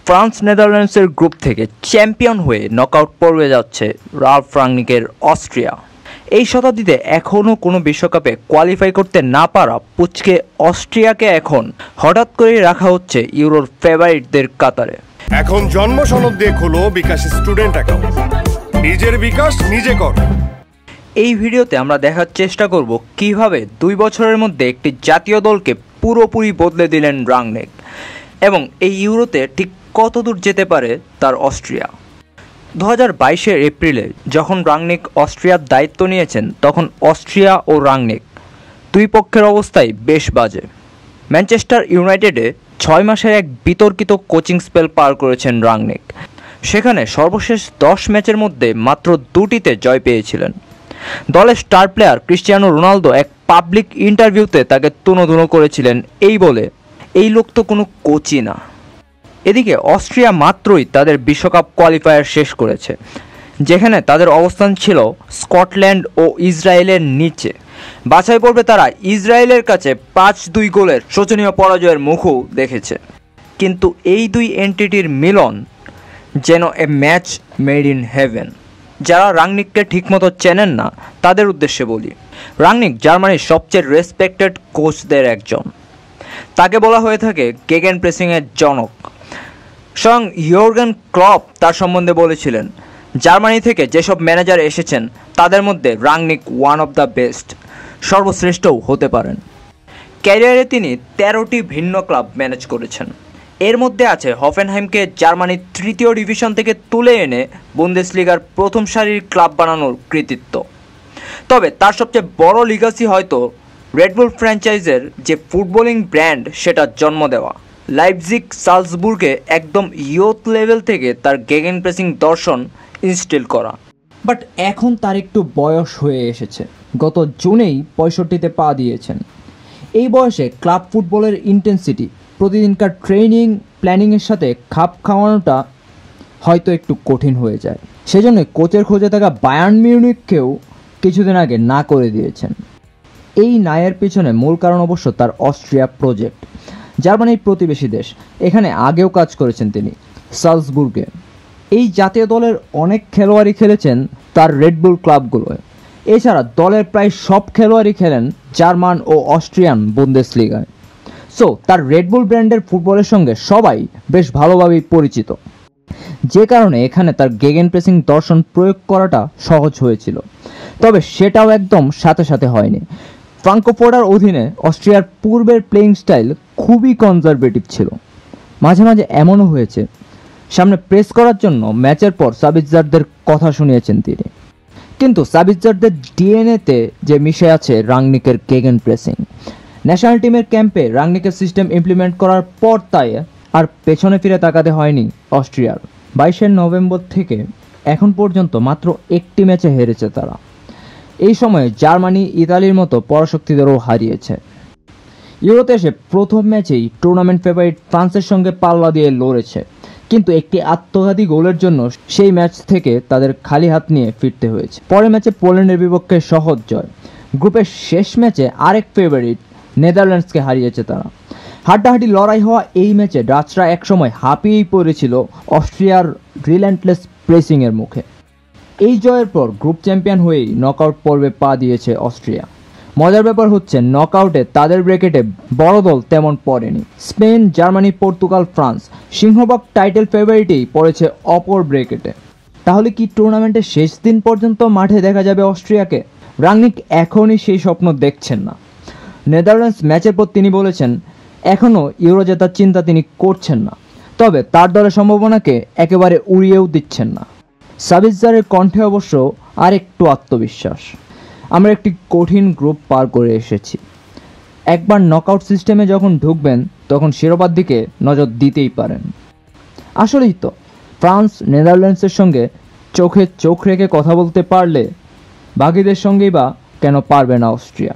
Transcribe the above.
France নেদারল্যান্ডসের group থেকে champion হয়ে নকআউট পর্বে যাচ্ছে রাল্ফ রাংনিকের অস্ট্রিয়া। এই শতাব্দীতে এখনও কোনো বিশ্বকাপে কোয়ালিফাই করতে না পারা পুচকে অস্ট্রিয়াকে এখন হঠাৎ করেই রাখা হচ্ছে ইউরোর ফেভারিটদের কাতারে। এখন জন্ম সনদ দিয়ে খোলো বিকাশ স্টুডেন্ট অ্যাকাউন্ট, নিজের বিকাশ নিজে কর। এই ভিডিওতে আমরা দেখার চেষ্টা করব কিভাবে 2 বছরের মধ্যে একটি জাতীয় দলকে পুরোপুরি বদলে দিলেন রাংনিক এবং এই ইউরোতে ঠিক কতদূর যেতে পারে তার অস্ট্রিয়া। 2022 এপ্রিলে যখন রাংনিক অস্ট্রিয়ার দায়িত্ব নিয়েছেন তখন অস্ট্রিয়া ও রাংনিক দুই পক্ষের অবস্থাই বেশ বাজে। ম্যানচেস্টার ইউনাইটেডে 6 মাসের এক বিতর্কিত কোচিং স্পেল পার করেছেন রাংনিক। সেখানে সর্বশেষ 10 ম্যাচের মধ্যে মাত্র 2টিতে জয় পেয়েছিলেন। দলের স্টার প্লেয়ার ক্রিস্টিয়ানো রোনালদো এক পাবলিক ইন্টারভিউতে তাকে তুনোধুনো করেছিলেন এই বলে, এই লোক তো কোনো কোচই না। এদিকে অস্ট্রিয়া মাত্রই তাদের বিশ্বকাপ কোয়ালিফায়ার শেষ করেছে, যেখানে তাদের অবস্থান ছিল স্কটল্যান্ড ও ইসরায়েলের নিচে। বাছাই পর্বে তারা ইসরায়েলের কাছে 5-2 গোলের শোচনীয় পরাজয়ের মুখও দেখেছে। কিন্তু এই দুই এন্টিটির মিলন যেন এ ম্যাচ মেড ইন হেভেন। যারা রাংনিককে ঠিকমতো চেনেন না তাদের উদ্দেশ্যে বলি, রাংনিক জার্মানির সবচেয়ে রেসপেক্টেড কোচদের একজন। তাকে বলা হয়ে থাকে গেগেন প্রেসিংয়ের জনক। স্বয়ং ইয়র্গেন ক্লপ তার সম্বন্ধে বলেছিলেন, জার্মানি থেকে যেসব ম্যানেজার এসেছেন তাদের মধ্যে Rangnick one of the best, সর্বশ্রেষ্ঠও হতে পারেন। ক্যারিয়ারে তিনি 13টি ভিন্ন ক্লাব ম্যানেজ করেছেন। এর মধ্যে আছে হফেনহাইমকে জার্মানির 3য় ডিভিশন থেকে তুলে এনে বুন্দেসলিগার প্রথম সারির ক্লাব বানানোর কৃতিত্ব। তবে তার সবচেয়ে বড় লিগাসি হয়তো রেডবুল ফ্র্যাঞ্চাইজের যে ফুটবলিং ব্র্যান্ড সেটা জন্ম দেওয়া। লাইপজিগ সালজবুর্গে একদম ইয়ুথ লেভেল থেকে তার গেগেন প্রেসিং দর্শন ইনস্টিল করা। বাট এখন তার একটু বয়স হয়ে এসেছে। গত জুনেই 65তে পা দিয়েছেন। এই বয়সে ক্লাব ফুটবলের ইন্টেন্সিটি, প্রতিদিনকার ট্রেনিং প্ল্যানিংয়ের সাথে খাপ খাওয়ানোটা হয়তো একটু কঠিন হয়ে যায়। সেজন্য কোচের খোঁজে থাকা বায়ার্ন মিউনিখকেও কিছুদিন আগে না করে দিয়েছেন। এই নায়ের পিছনে মূল কারণ অবশ্য তার অস্ট্রিয়া প্রজেক্ট। জার্মানির প্রতিবেশী দেশ, এখানে আগেও কাজ করেছেন তিনি সালজবুর্গে। এই জাতীয় দলের অনেক খেলোয়াড়ই খেলেছেন তার রেডবুল ক্লাবগুলোয়। এছাড়া দলের প্রায় সব খেলোয়াড়ই খেলেন জার্মান ও অস্ট্রিয়ান বুন্দেসলিগায়। সো তার রেডবুল ব্র্যান্ডের ফুটবলের সঙ্গে সবাই বেশ ভালোভাবেই পরিচিত, যে কারণে এখানে তার গেগেন প্রেসিং দর্শন প্রয়োগ করাটা সহজ হয়েছিল। তবে সেটাও একদম সাথে সাথে হয়নি। ফ্রাঙ্কফোর্টার অধীনে অস্ট্রিয়ার পূর্বের প্লেয়িং স্টাইল খুবই কনজারভেটিভ ছিল। মাঝে মাঝে এমনও হয়েছে সামনে প্রেস করার জন্য ম্যাচের পর সাবিৎজারদের কথা শুনিয়েছেন তিনি। কিন্তু সাবিৎজারদের ডিএনএতে যে মিশে আছে রাংনিকের গেগেন প্রেসিং। ন্যাশনাল টিমের ক্যাম্পে রাংনিকের সিস্টেম ইমপ্লিমেন্ট করার পর তাই আর পেছনে ফিরে তাকাতে হয়নি অস্ট্রিয়ার। 22 নভেম্বর থেকে এখন পর্যন্ত মাত্র একটি ম্যাচে হেরেছে তারা। এই সময়ে জার্মানি, ইতালির মতো পরাশক্তিদেরও হারিয়েছে। ইউরোতে এসে প্রথম ম্যাচেই টুর্নামেন্ট ফেভারিট ফ্রান্সের সঙ্গে পাল্লা দিয়ে লড়েছে, কিন্তু একটি আত্মঘাতী গোলের জন্য সেই ম্যাচ থেকে তাদের খালি হাত নিয়ে ফিরতে হয়েছে। পরের ম্যাচে পোল্যান্ডের বিপক্ষে সহজ জয়। গ্রুপের শেষ ম্যাচে আরেক ফেভারিট নেদারল্যান্ডসকে হারিয়েছে তারা। হাড্ডাহাড্ডি লড়াই হওয়া এই ম্যাচে ডাচরা একসময় হাঁপিয়েই পড়েছিল অস্ট্রিয়ার রিল্যান্টলেস প্রেসিংয়ের মুখে। এই জয়ের পর গ্রুপ চ্যাম্পিয়ন হয়েই নকআউট পর্বে পা দিয়েছে অস্ট্রিয়া। মজার ব্যাপার হচ্ছে নকআউটে তাদের ব্র্যাকেটে বড় দল তেমন পড়েনি। স্পেন, জার্মানি, পর্তুগাল, ফ্রান্স সিংহভাগ টাইটেল ফেভারিটেই পড়েছে অপর ব্র্যাকেটে। তাহলে কি টুর্নামেন্টের শেষ দিন পর্যন্ত মাঠে দেখা যাবে অস্ট্রিয়াকে? রাংনিক এখনই সেই স্বপ্ন দেখছেন না। নেদারল্যান্ডস ম্যাচের পর তিনি বলেছেন এখনও ইউরো জেতার চিন্তা তিনি করছেন না, তবে তার দলের সম্ভাবনাকে একেবারে উড়িয়েও দিচ্ছেন না। সাবিৎজারের কণ্ঠে অবশ্য আর একটু আত্মবিশ্বাস। আমরা একটি কঠিন গ্রুপ পার করে এসেছি। একবার নকআউট সিস্টেমে যখন ঢুকবেন তখন শিরোপার দিকে নজর দিতেই পারেন। আসলেই তো, ফ্রান্স নেদারল্যান্ডসের সঙ্গে চোখে চোখ রেখে কথা বলতে পারলে বাকিদের সঙ্গেই বা কেন পারবে না অস্ট্রিয়া?